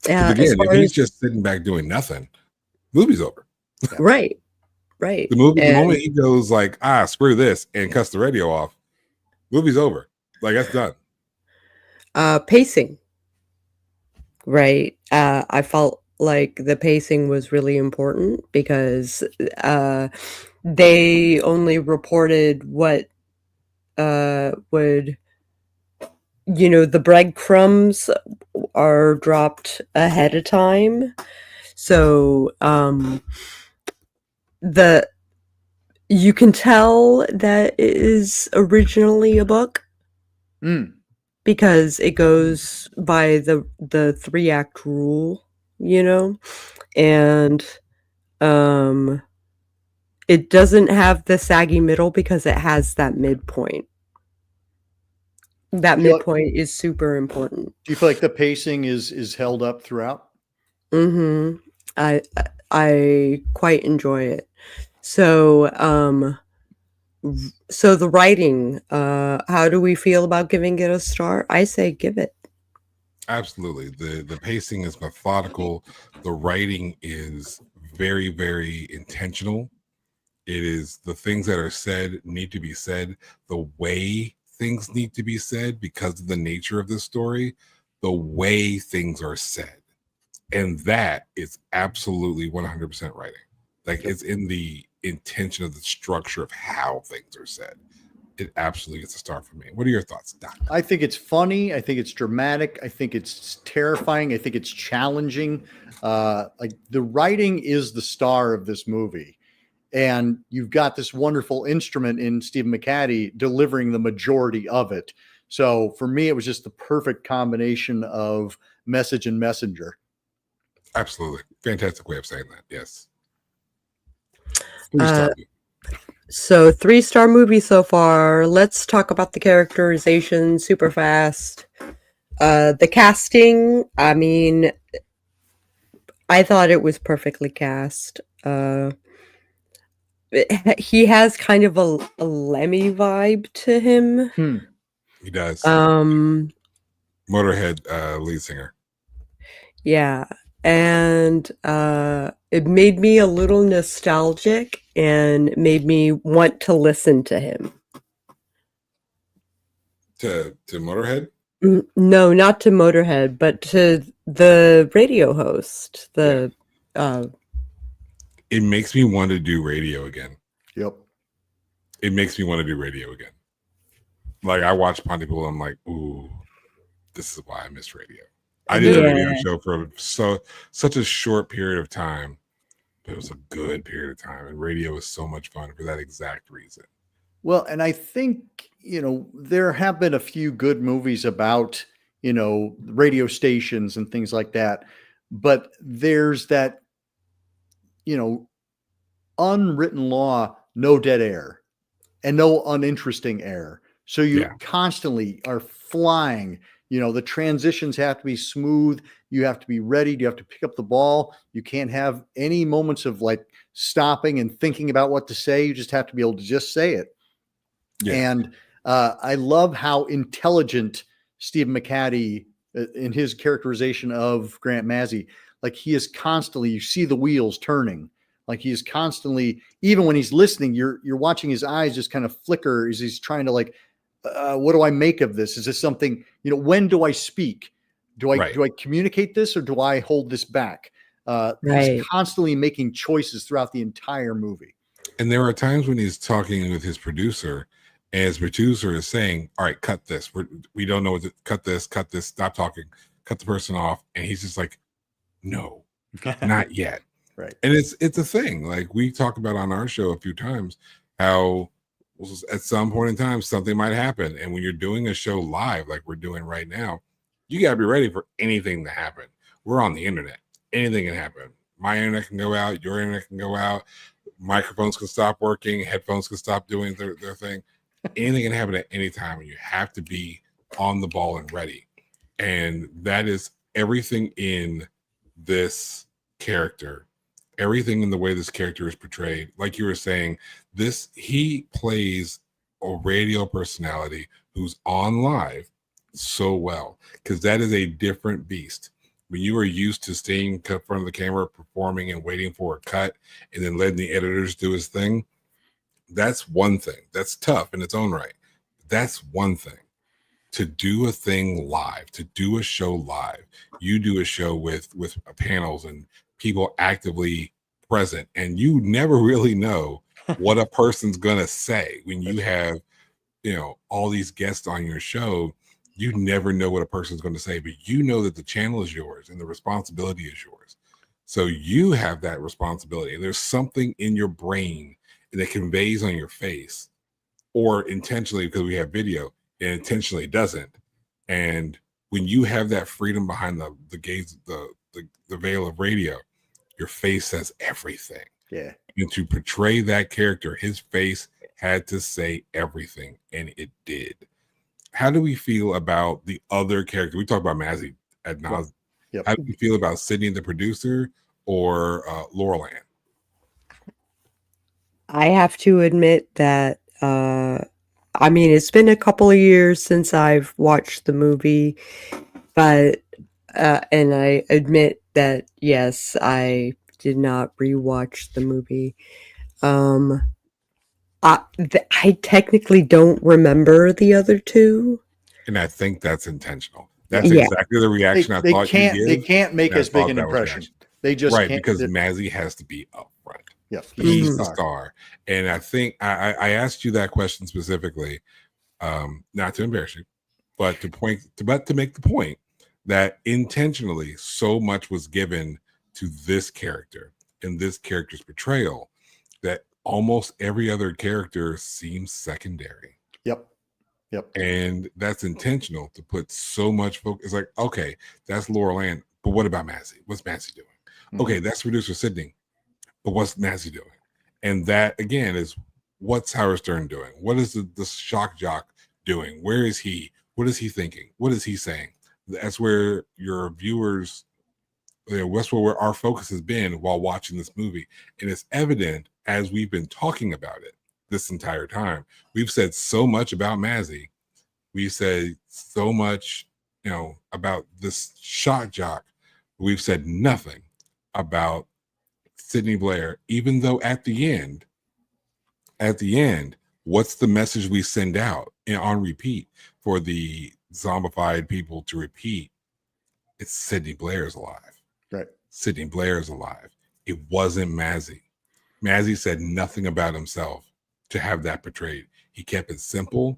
Again, if he's just sitting back doing nothing, movie's over. Right. The moment he goes like, screw this, and cuts the radio off, movie's over. Like, that's done. Pacing. Right. I felt like the pacing was really important because they only reported what would, the breadcrumbs are dropped ahead of time. So you can tell that it is originally a book. Because it goes by the 3-act rule, and it doesn't have the saggy middle because it has that midpoint. That midpoint is super important. Do you feel like the pacing is held up throughout? Mm-hmm. I quite enjoy it. So the writing, how do we feel about giving it a star? I say give it. Absolutely. The pacing is methodical. The writing is very, very intentional. It is the things that are said need to be said the way things need to be said because of the nature of this story, the way things are said. And that is absolutely 100% writing. Like, it's in the intention of the structure of how things are said. It absolutely gets a star for me. What are your thoughts, Doc? I think it's funny. I think it's dramatic. I think it's terrifying. I think it's challenging. Like, the writing is the star of this movie. And you've got this wonderful instrument in Stephen McHattie delivering the majority of it. So for me, it was just the perfect combination of message and messenger. Absolutely. Fantastic way of saying that. Yes. 3-star. So 3-star movie so far. Let's talk about the characterization super fast. The casting, I mean, I thought it was perfectly cast. He has kind of a Lemmy vibe to him. He does. Motorhead lead singer. Yeah. And it made me a little nostalgic and made me want to listen to him. To Motorhead? No, not to Motorhead, but to the radio host. It makes me want to do radio again. Yep. It makes me want to do radio again. Like, I watch Pontypool, I'm like, ooh, this is why I miss radio. I did a radio show for such a short period of time, but it was a good period of time. And radio was so much fun for that exact reason. Well, and I think, there have been a few good movies about, radio stations and things like that. But there's that, unwritten law, no dead air and no uninteresting air. So you constantly are flying. The transitions have to be smooth. You have to be ready. You have to pick up the ball. You can't have any moments of like stopping and thinking about what to say. You just have to be able to just say it. Yeah. And I love how intelligent Stephen McHattie in his characterization of Grant Mazzy, like he is constantly, you see the wheels turning. Like he is constantly, even when he's listening, you're watching his eyes just kind of flicker as he's trying to like, what do I make of this? Is this something, when do I speak? Right. do I communicate this or do I hold this back? He's Right. constantly making choices throughout the entire movie. And there are times when he's talking with his producer, and his producer is saying, "All right, cut this. We don't know what to cut this, stop talking, cut the person off." And he's just like, "No, not yet." Right. And it's a thing. Like we talk about on our show a few times, how at some point in time something might happen. And when you're doing a show live, like we're doing right now, you gotta be ready for anything to happen. We're on the internet. Anything can happen. My internet can go out, your internet can go out, microphones can stop working, headphones can stop doing their thing. Anything can happen at any time, and you have to be on the ball and ready. And that is everything in this character, everything in the way this character is portrayed. Like you were saying, he plays a radio personality who's on live so well, because that is a different beast. When you are used to staying in front of the camera, performing and waiting for a cut, and then letting the editors do his thing, that's one thing. That's tough in its own right. That's one thing. To do a thing live, to do a show live, you do a show with panels and people actively present, and you never really know what a person's gonna say when you have, all these guests on your show. You never know what a person's going to say, but you know that the channel is yours and the responsibility is yours. So you have that responsibility. There's something in your brain that conveys on your face, or intentionally, because we have video, and intentionally doesn't. And when you have that freedom behind the gaze, the veil of radio, your face says everything. Yeah. And to portray that character, his face had to say everything, and it did. How do we feel about the other character? We talk about Mazzy ad nauseam. Yep. How do you feel about Sydney, the producer, or Laurel Ann? I have to admit that, I mean, it's been a couple of years since I've watched the movie, but, and I admit that, yes, I did not rewatch the movie. I technically don't remember the other two. And I think that's intentional. That's Yeah. exactly the reaction I thought you did. They can't make as big an that was impression. reaction. They just Right, can't, because Mazzy has to be up front. yeah, He's the star. And I think I asked you that question specifically, not to embarrass you, but to make the point that intentionally so much was given to this character and this character's portrayal that almost every other character seems secondary. Yep. And that's intentional to put so much focus. It's like, okay, that's Laurel Ann, but what about Mazzy? What's Mazzy doing? Mm-hmm. Okay, that's producer Sydney, but what's Mazzy doing? And that again is what's Howard Stern doing? What is the shock jock doing? Where is he? What is he thinking? What is he saying? That's where your viewers, that's where our focus has been while watching this movie. And it's evident as we've been talking about it this entire time. We've said so much about Mazzy. We've said so much, about this shock jock. We've said nothing about Sydney Blair, even though at the end, what's the message we send out on repeat for the zombified people to repeat? It's Sydney Blair is alive. Right. Sydney Blair is alive. It wasn't Mazzy. Mazzy said nothing about himself to have that portrayed. He kept it simple.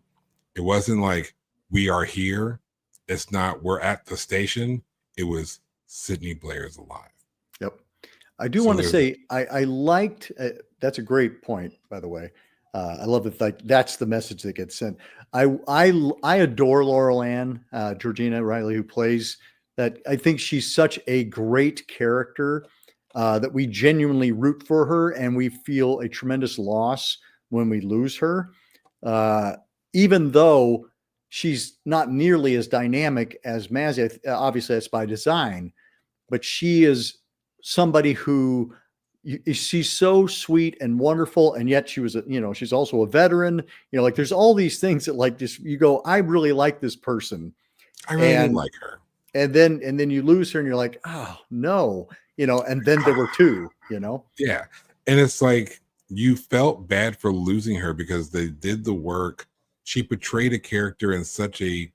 It wasn't like we are here. It's not we're at the station. It was Sydney Blair is alive. Yep. I do want to say I liked that's a great point, by the way. I love it. Like that's the message that gets sent. I adore Laurel Ann, Georgina Riley, who plays that. I think she's such a great character that we genuinely root for her, and we feel a tremendous loss when we lose her. Even though she's not nearly as dynamic as Mazzy, obviously that's by design, but she is somebody who she's so sweet and wonderful. And yet she was, she's also a veteran, like there's all these things that like just, you go, I really like this person. I really like her. And then you lose her and you're like, oh no, and then there were two, Yeah. And it's like, you felt bad for losing her because they did the work. She portrayed a character in such a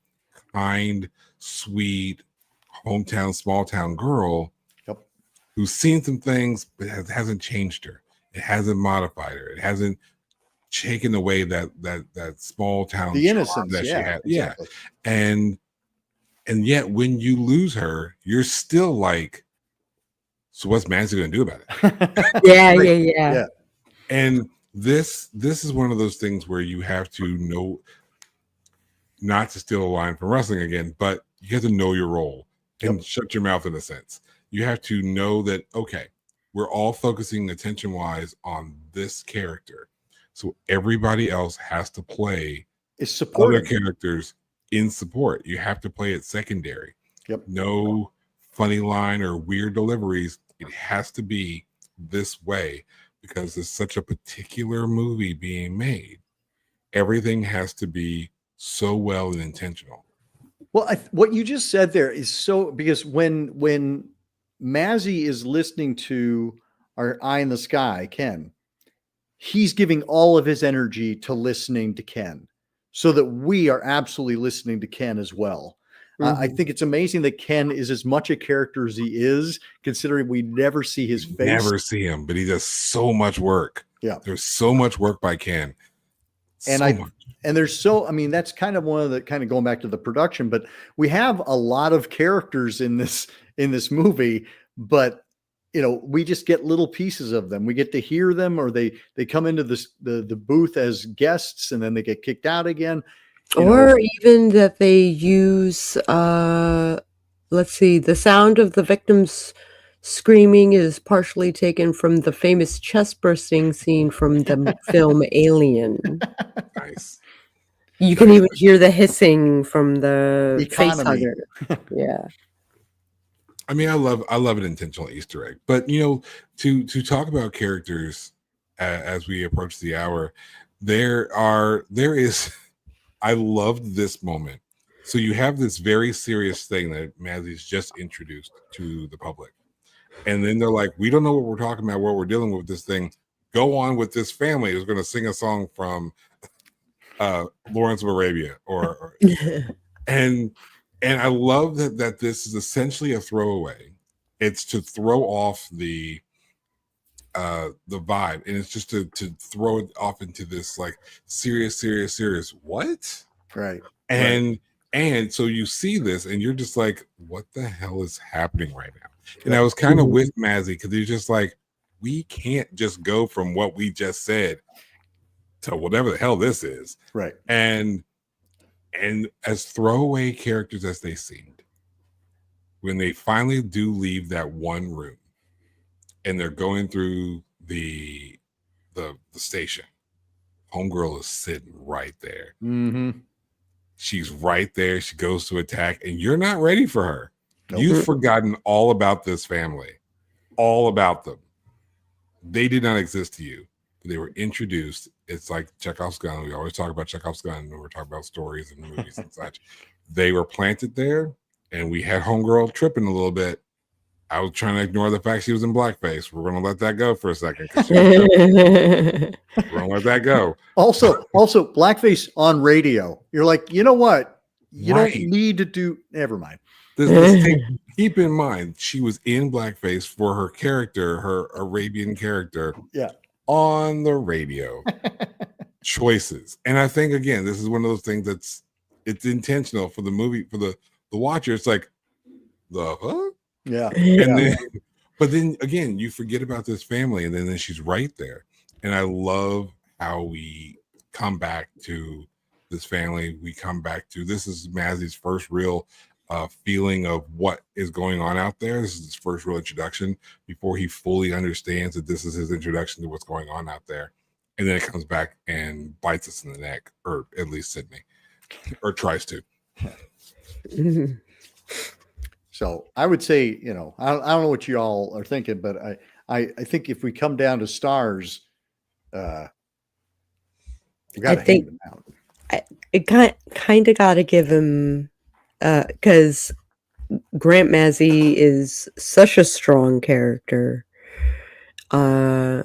kind, sweet, hometown, small town girl who's seen some things, but hasn't changed her. It hasn't modified her. It hasn't taken away that small town the innocence that she had. Exactly. Yeah. And yet when you lose her, you're still like, so what's Mancy going to do about it? Yeah. And this is one of those things where you have to know, not to steal a line from wrestling again, but you have to know your role and shut your mouth in a sense. You have to know that, okay, we're all focusing attention wise on this character. So everybody else has to play other characters in support. You have to play it secondary. No funny line or weird deliveries. It has to be this way because it's such a particular movie being made. Everything has to be so well and intentional. Well, what you just said there is so, because when Mazzy is listening to our Eye in the Sky, Ken, he's giving all of his energy to listening to Ken, so that we are absolutely listening to Ken as well. I think it's amazing that Ken is as much a character as he is, considering we never see his face. Never see him, but he does so much work. Yeah. There's so much work by Ken. And there's I mean, that's kind of one of the, kind of going back to the production, but we have a lot of characters in this movie, but we just get little pieces of them. We get to hear them, or they come into the booth as guests and then they get kicked out again. Or even that they use, let's see, the sound of the victims screaming is partially taken from the famous chest bursting scene from the film Alien. Nice. You can even hear the hissing from the face hugger. Yeah. I mean, I love an intentional Easter egg, but to talk about characters as we approach the hour, there is. I loved this moment. So you have this very serious thing that Mazzy's just introduced to the public, and then they're like, "We don't know what we're talking about, what we're dealing with this thing. Go on with this family who's going to sing a song from Lawrence of Arabia," and I love that this is essentially a throwaway. It's to throw off the vibe, and it's just to throw it off into this like serious what, right? And so you see this and you're just like, what the hell is happening right now? And I was kind of with Mazzy, because he's just like, we can't just go from what we just said to whatever the hell this is, right? And as throwaway characters as they seemed, when they finally do leave that one room and they're going through the station, homegirl is sitting right there. She's right there. She goes to attack, and you're not ready for her. You've forgotten all about this family, all about them. They did not exist to you. They were introduced. It's like Chekhov's gun. We always talk about Chekhov's gun when we're talking about stories and movies and such. They were planted there, and we had homegirl tripping a little bit. I was trying to ignore the fact she was in blackface. We're going to let that go for a second. We're going to let that go. Also, blackface on radio. You're like, you know what? You don't need to do. Never mind. Keep in mind, she was in blackface for her character, her Arabian character. Yeah. On the radio. Choices. And I think, again, this is one of those things it's intentional for the movie, for the watcher. It's like, the huh? Yeah. But then again, you forget about this family, and then she's right there. And I love how we come back to this family. We come back to, this is Mazzy's first real feeling of what is going on out there. This is his first real introduction before he fully understands that this is his introduction to what's going on out there. And then it comes back and bites us in the neck, or at least Sydney, or tries to. So I would say, I don't know what you all are thinking, but I think if we come down to stars, we got to hang them out. It kind of got to give him, because Grant Mazzy is such a strong character, and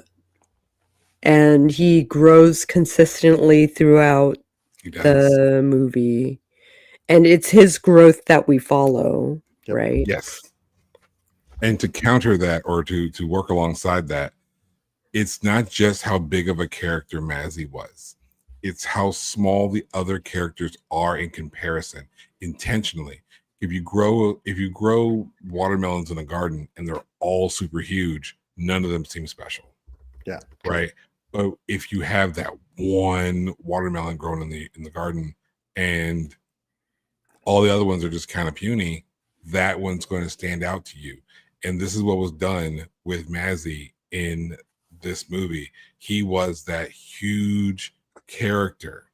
he grows consistently throughout the movie, and it's his growth that we follow. Yep. right? Yes. And to counter that, or to work alongside that, it's not just how big of a character Mazzy was. It's how small the other characters are in comparison, intentionally. If you grow watermelons in a garden and they're all super huge, none of them seem special. Yeah. Right. But if you have that one watermelon grown in the garden and all the other ones are just kind of puny, that one's going to stand out to you. And this is what was done with Mazzy in this movie. He was that huge character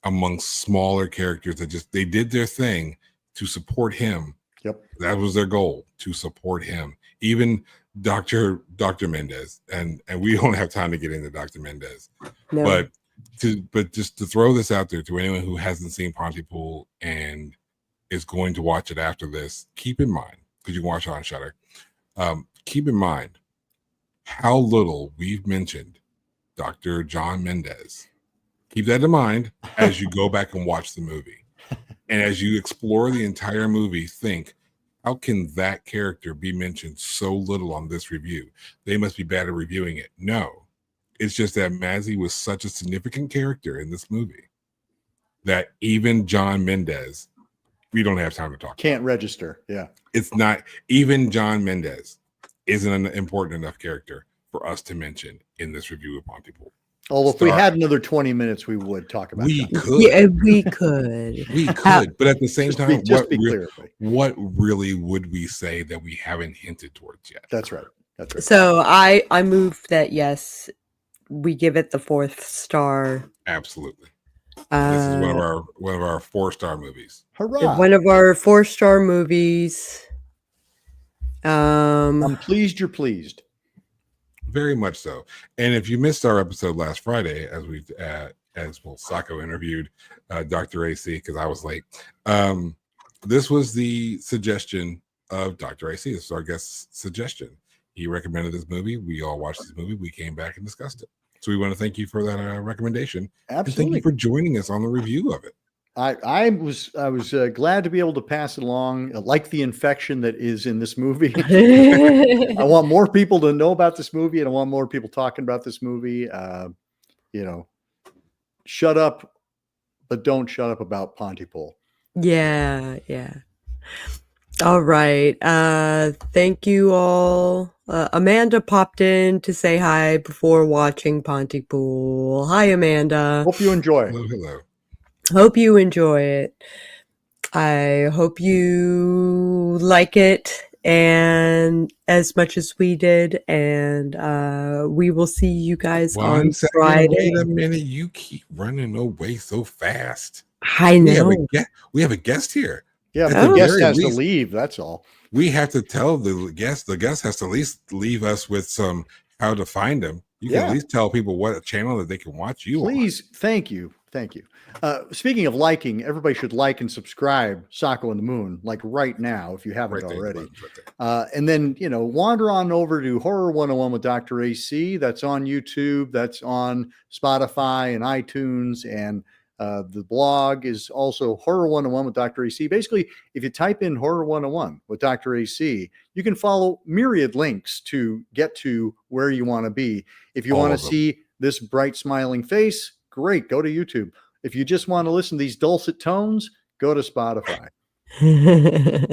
amongst smaller characters that just, they did their thing to support him. Yep. That was their goal, to support him. Even Dr. Mendez, and we don't have time to get into Dr. Mendez, No. but just to throw this out there to anyone who hasn't seen Pontypool and is going to watch it after this, keep in mind, because you can watch it on Shudder, keep in mind how little we've mentioned Dr. John Mendez. Keep that in mind as you go back and watch the movie. And as you explore the entire movie, think, how can that character be mentioned so little on this review? They must be bad at reviewing it. No, it's just that Mazzy was such a significant character in this movie that even John Mendez, we don't have time to talk. Can't register. Yeah. It's not, even John Mendez isn't an important enough character for us to mention in this review of Pontypool. Although if we had another 20 minutes, we would talk about we that. could. Yeah, we could. We could. But at the same time, what really would we say that we haven't hinted towards yet? That's right. That's right. So I move that, yes, we give it the 4th star. Absolutely. This is one of our 4-star movies. Hurrah! One of our 4-star movies. I'm pleased you're pleased. Very much so. And if you missed our episode last Friday, as Sako interviewed Dr. AC, because I was late. This was the suggestion of Dr. AC. This is our guest's suggestion. He recommended this movie. We all watched this movie. We came back and discussed it. So we want to thank you for that recommendation. Absolutely. And thank you for joining us on the review of it. I was glad to be able to pass it along, like the infection that is in this movie. I want more people to know about this movie, and I want more people talking about this movie. Shut up, but don't shut up about Pontypool. Yeah. All right. Thank you all. Amanda popped in to say hi before watching Pontypool. Hi, Amanda. Hope you enjoy. Hello. Hope you enjoy it. I hope you like it and as much as we did. And we will see you guys on Friday. Wait a minute. You keep running away so fast. I know. We have a guest here. Yeah, but the guest has to leave. That's all. We have to tell the guest. The guest has to at least leave us with some how to find him. You can at least tell people what channel that they can watch you on. Please, thank you. Speaking of liking, everybody should like and subscribe Sako and the Moon, like right now, if you haven't already. And then, wander on over to Horror 101 with Dr. AC. That's on YouTube. That's on Spotify and iTunes. And the blog is also Horror 101 with Dr. AC. Basically, if you type in Horror 101 with Dr. AC, you can follow myriad links to get to where you want to be. If you want to see this bright smiling face, great, go to YouTube. If you just want to listen to these dulcet tones, go to Spotify.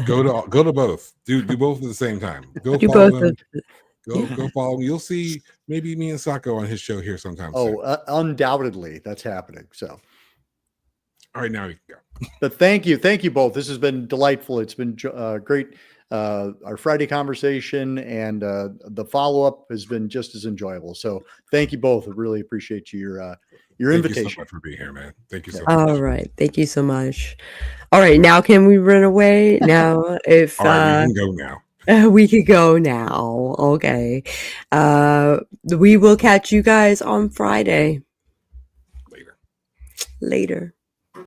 Go to both. Do both at the same time. Go follow him. You'll see maybe me and Sako on his show here sometime. Undoubtedly, that's happening. So, all right, now we can go. But thank you both. This has been delightful. It's been great. Our Friday conversation and the follow-up has been just as enjoyable. So thank you both. I really appreciate your invitation. Thank you so much for being here, man. Thank you so much. All right. Thank you so much. All right. Now can we run away? Now if all right, we can go now. We could go now. Okay. We will catch you guys on Friday. Later.